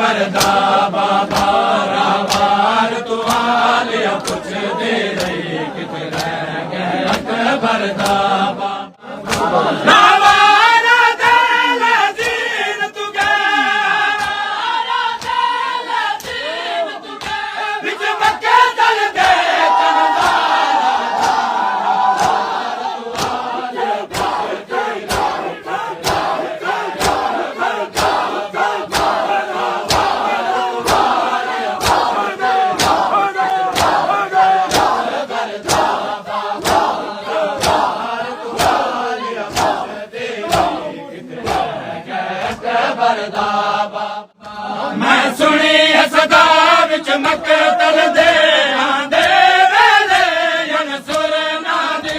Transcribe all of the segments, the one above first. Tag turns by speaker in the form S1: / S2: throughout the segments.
S1: भरदा बाबा रावार तू हालिया पुछदे रही किते रह गए अकबर दा बाबा रावार दिल दीन तू विच मक्के दल दे मैं सुनी सदा विच मकतल दे आंदे वेले यन सुर नादी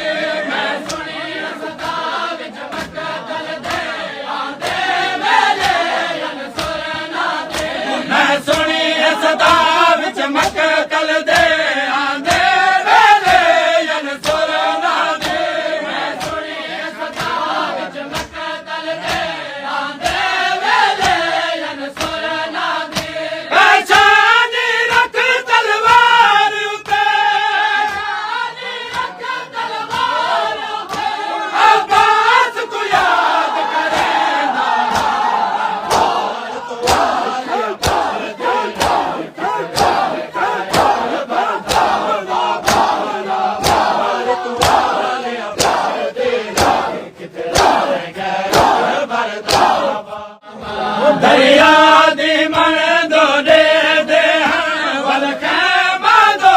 S1: मैं सुनी सदा विच मकतल दे आंदे वेले यन सुर नादी मैं सुनी सदा विच मकतल दे आंदे वेले यन सुर नादी मैं सुनी सदा विच मकतल दे आंदे दरिया दी मन दो दे दे हैं वल खैमा दो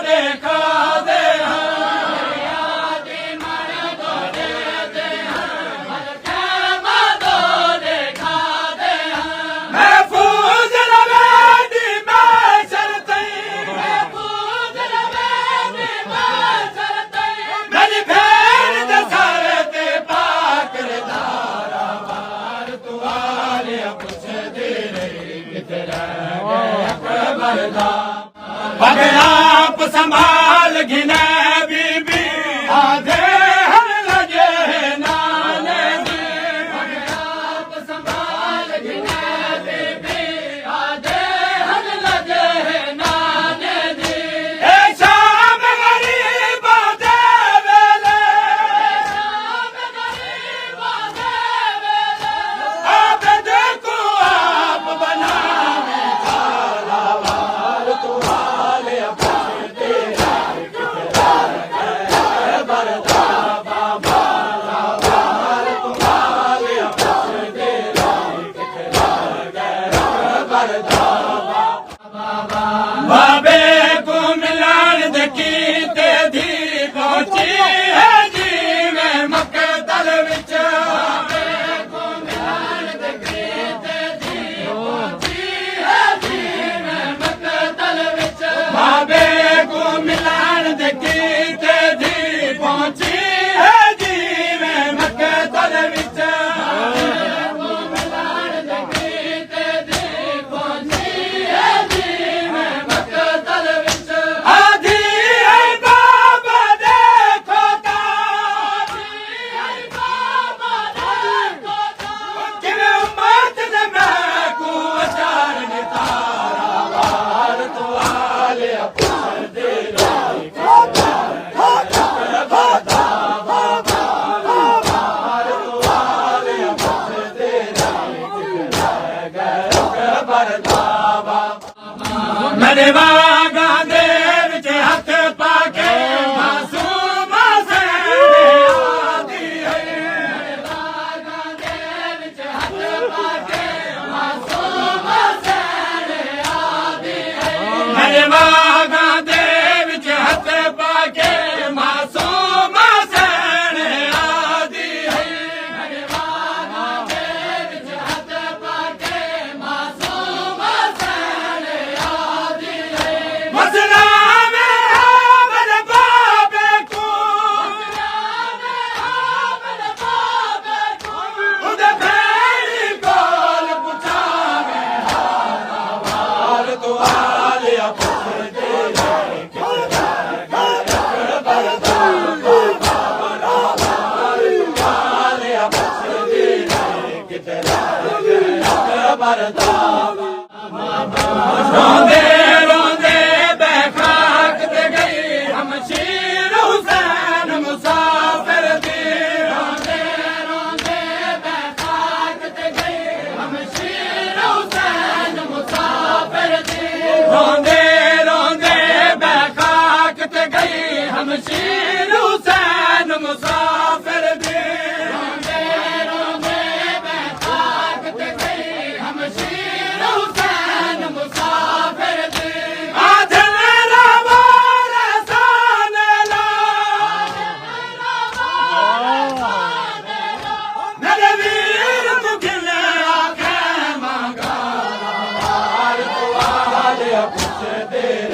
S1: देखा दे हैं दरिया दी मन दो दे दे हैं वल खैमा दो देखा दे हैं महफूज रवे दी मैशर तई महफूज रवे दी मैशर तई मेरी भेड़ दे सारे ते पाक रदारा वार तू आलिया आप संभाल घिने बीबी आधे हर लगे नाने आप संभाल घिने बीबी आधे हर लगे नाने दी ए शाम गरीब दे वेले शाम गरीब दे वेले आप देखो आप बनावे बाबे को मिलान देखी ते धी पहुंची है जी मैं मकतल विच बाबे को मिलान देखी ते धी पहुंची है जी मैं मकतल विच बाबे को मिलान देखी ते धी पहुंची है जी मैं मकतल विच मेरे बागा दे विच हथ पाके मासूम से आदी है मेरे बागा दे विच हथ पाके मासूम से आदी है मेरे बागा दे विच हथ पाके मासूम से आदी है मेरे बागा दे विच हथ पाके मासूम से मसला मेरा मेरे बाबे को उधर भेड़ी कोल पुछा में हार तो आलिया पुछ दे कितने ਹਾਲਿਆ ਪੁੱਛਦੇ